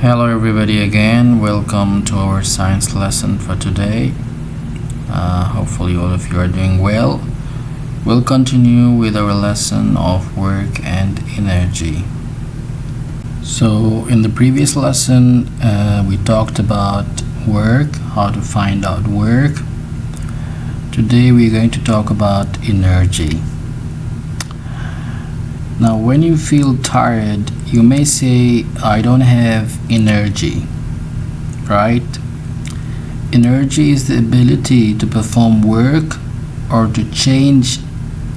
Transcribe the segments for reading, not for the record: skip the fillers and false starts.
Hello everybody again, welcome to our science lesson for today. Hopefully all of you are doing well. We'll continue with our lesson of work and energy. So in the previous lesson we talked about work, how to find out work. Today we're going to talk about energy. Now when you feel tired, you may say, I don't have energy, right? Energy is the ability to perform work or to change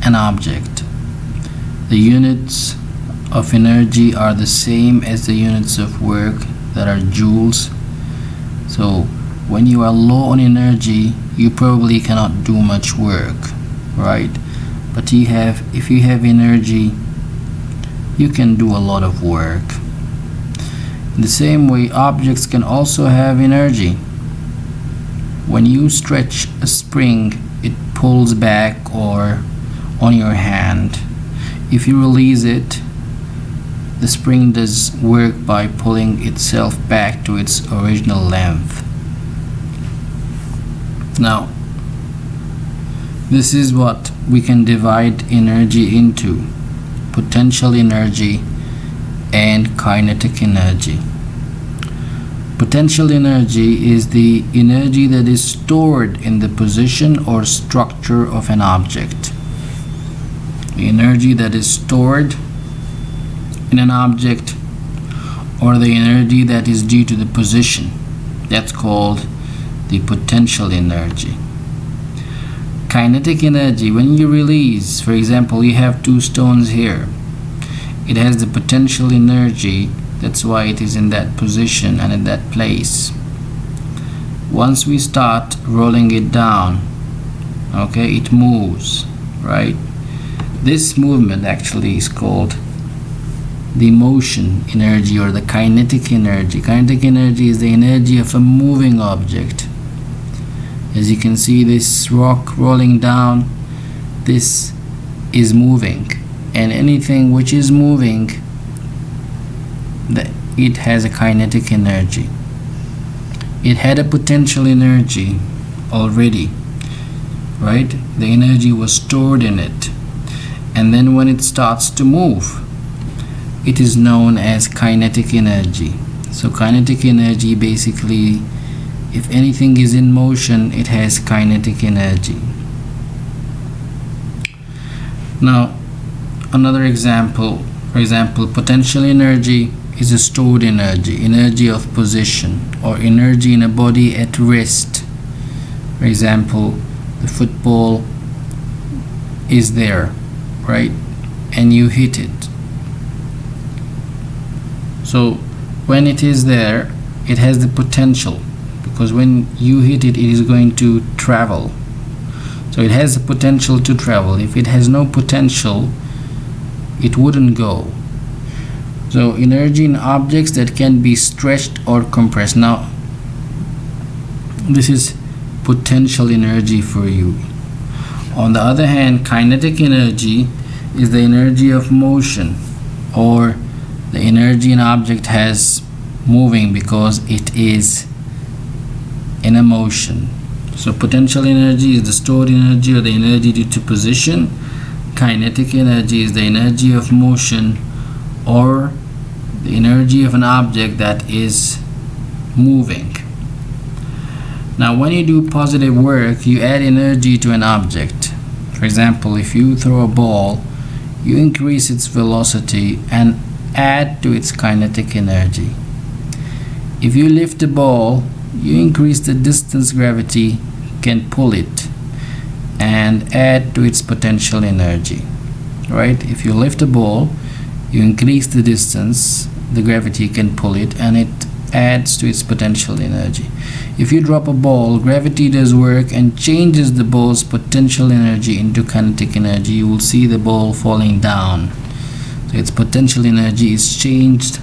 an object. The units of energy are the same as the units of work, that are joules. So when you are low on energy, you probably cannot do much work, right? But if you have energy, you can do a lot of work. In the same way, objects can also have energy. When you stretch a spring, it pulls back or on your hand. If you release it, the spring does work by pulling itself back to its original length. Now, this is what we can divide energy into: potential energy and kinetic energy. Potential energy is the energy that is stored in the position or structure of an object. The energy that is stored in an object, or the energy that is due to the position, that's called the potential energy. Kinetic energy, when you release, for example, you have two stones here, it has the potential energy, that's why it is in that position and in that place. Once we start rolling it down, okay, it moves, right? This movement actually is called the motion energy or the kinetic energy. Kinetic energy is the energy of a moving object. As you can see, this rock rolling down, this is moving, and anything which is moving, it has a kinetic energy. It had a potential energy already, right? The energy was stored in it, and then when it starts to move, it is known as kinetic energy. So kinetic energy, basically, if anything is in motion, it has kinetic energy. Now, another example, for example, potential energy is a stored energy, energy of position, or energy in a body at rest. For example, the football is there, right? And you hit it. So when it is there, it has the potential, because when you hit it, it is going to travel. So it has the potential to travel. If it has no potential, it wouldn't go. So energy in objects that can be stretched or compressed. Now, this is potential energy for you. On the other hand, kinetic energy is the energy of motion, or the energy an object has moving because it is in a motion. So potential energy is the stored energy or the energy due to position. Kinetic energy is the energy of motion or the energy of an object that is moving. Now when you do positive work, you add energy to an object. For example, if you throw a ball, you increase its velocity and add to its kinetic energy. If you lift a ball, you increase the distance gravity can pull it and add to its potential energy, right? If you lift a ball, you increase the distance, the gravity can pull it, and it adds to its potential energy. If you drop a ball, gravity does work and changes the ball's potential energy into kinetic energy. You will see the ball falling down. So its potential energy is changed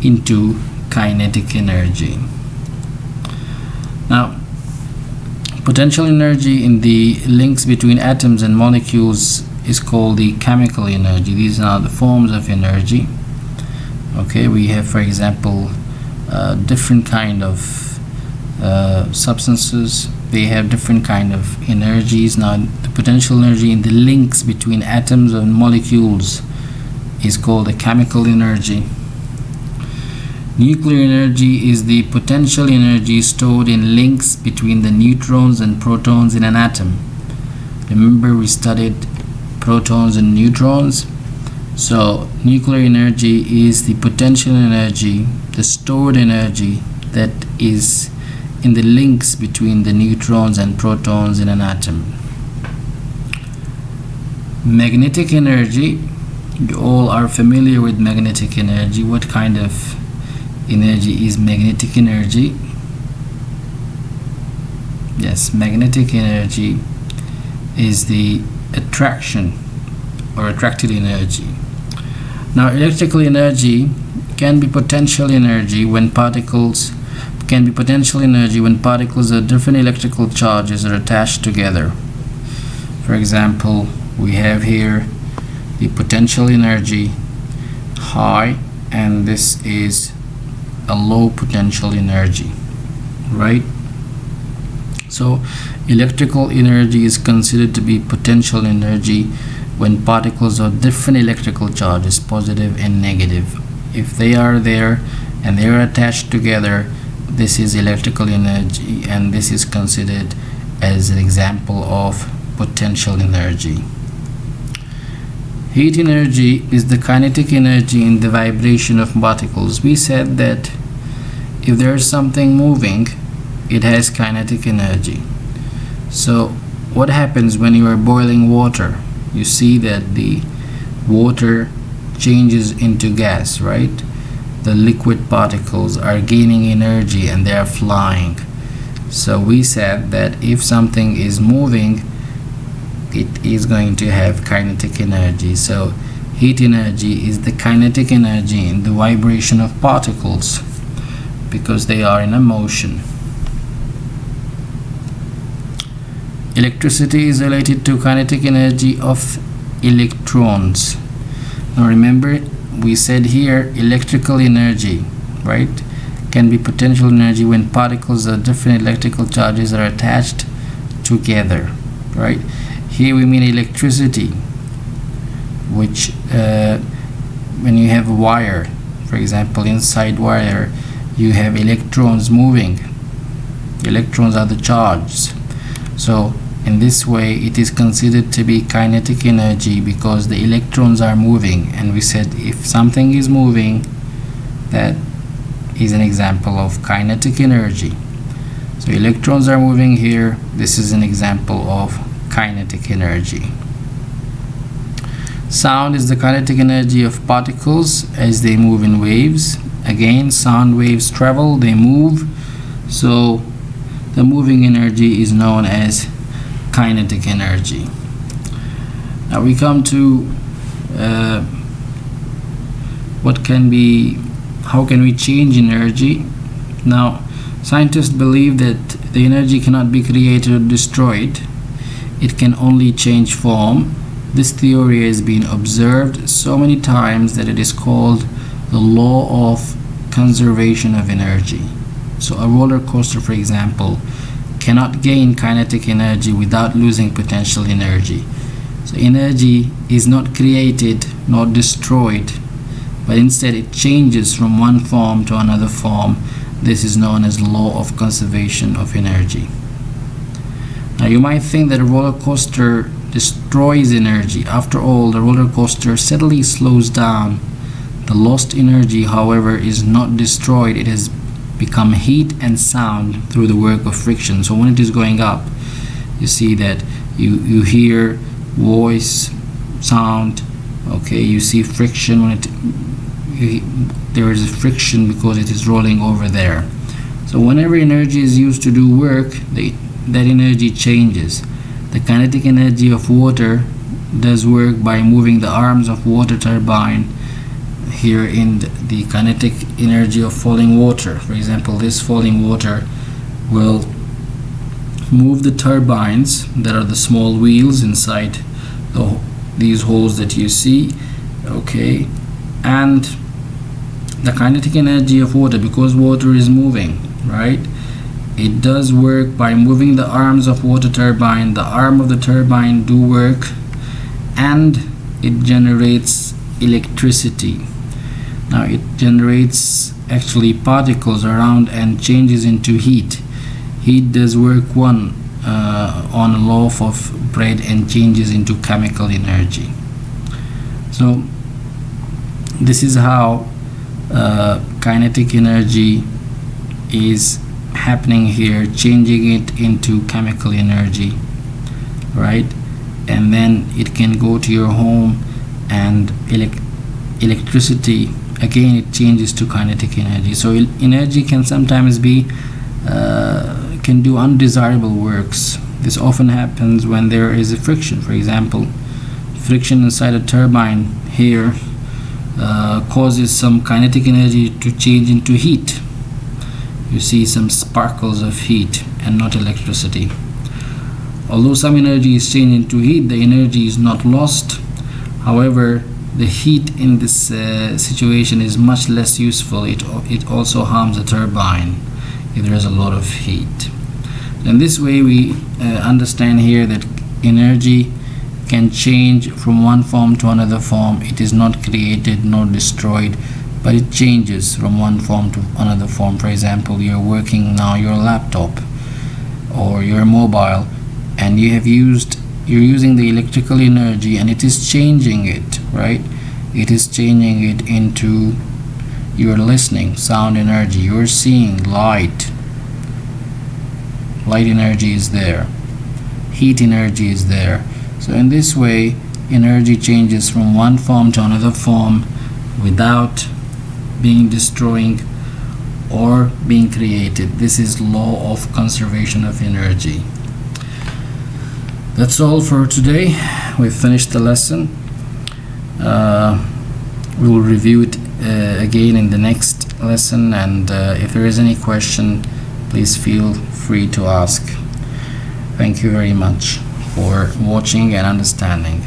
into kinetic energy. Now, potential energy in the links between atoms and molecules is called the chemical energy. These are the forms of energy. Okay, we have, for example, different kind of substances. They have different kind of energies. Now the potential energy in the links between atoms and molecules is called the chemical energy. Nuclear energy is the potential energy stored in links between the neutrons and protons in an atom. Remember, we studied protons and neutrons. So nuclear energy is the potential energy, the stored energy that is in the links between the neutrons and protons in an atom. Magnetic energy, you all are familiar with magnetic energy. What kind of energy is magnetic energy? Yes, magnetic energy is the attraction or attracted energy. Now electrical energy can be potential energy when particles of different electrical charges are attached together. For example, we have here the potential energy high, and this is a low potential energy, right? So electrical energy is considered to be potential energy when particles of different electrical charges, positive and negative, if they are there and they are attached together, this is electrical energy, and this is considered as an example of potential energy. Heat energy is the kinetic energy in the vibration of particles. We said that if there is something moving, it has kinetic energy. So what happens when you are boiling water? You see that the water changes into gas, right? The liquid particles are gaining energy and they are flying. So we said that if something is moving, it is going to have kinetic energy. So heat energy is the kinetic energy in the vibration of particles because they are in a motion. Electricity is related to kinetic energy of electrons. Now remember, we said here electrical energy, right, can be potential energy when particles of different electrical charges are attached together, right? Here we mean electricity, which when you have a wire, for example, inside wire you have electrons moving. Electrons are the charges. So in this way it is considered to be kinetic energy because the electrons are moving, and we said if something is moving, that is an example of kinetic energy. So electrons are moving here. This is an example of kinetic energy. Sound is the kinetic energy of particles as they move in waves. Again, sound waves travel, they move, so the moving energy is known as kinetic energy. Now we come to how can we change energy? Now scientists believe that the energy cannot be created or destroyed. It can only change form. This theory has been observed so many times that it is called the law of conservation of energy. So a roller coaster, for example, cannot gain kinetic energy without losing potential energy. So energy is not created nor destroyed, but instead it changes from one form to another form. This is known as law of conservation of energy. Now you might think that a roller coaster destroys energy. After all, the roller coaster steadily slows down. The lost energy, however, is not destroyed. It has become heat and sound through the work of friction. So when it is going up, you see that you hear voice, sound, okay, you see friction when there is a friction because it is rolling over there. So whenever energy is used to do work, that energy changes. The kinetic energy of water does work by moving the arms of water turbine here in the kinetic energy of falling water. For example, this falling water will move the turbines that are the small wheels inside these holes that you see, okay, and the kinetic energy of water, because water is moving, right? It does work by moving the arms of water turbine. The arm of the turbine do work, and it generates electricity. Now it generates actually particles around and changes into heat. Heat does work on a loaf of bread and changes into chemical energy. So this is how kinetic energy is happening here, changing it into chemical energy, right? And then it can go to your home, and electricity, again, it changes to kinetic energy. So energy can sometimes be can do undesirable works. This often happens when there is a friction. For example, friction inside a turbine here causes some kinetic energy to change into heat. You see some sparkles of heat and not electricity. Although some energy is changed into heat, the energy is not lost. However, the heat in this situation is much less useful. It also harms the turbine if there is a lot of heat. In this way, we understand here that energy can change from one form to another form. It is not created nor destroyed, but it changes from one form to another form. For example, you're working now your laptop or your mobile, and you're using the electrical energy, and it is changing it, right? It is changing it into your listening, sound energy. You're seeing light. Light energy is there. Heat energy is there. So in this way, energy changes from one form to another form without being destroying or being created. This is law of conservation of energy. That's all for today. We've finished the lesson. We will review it again in the next lesson, and if there is any question, please feel free to ask. Thank you very much for watching and understanding.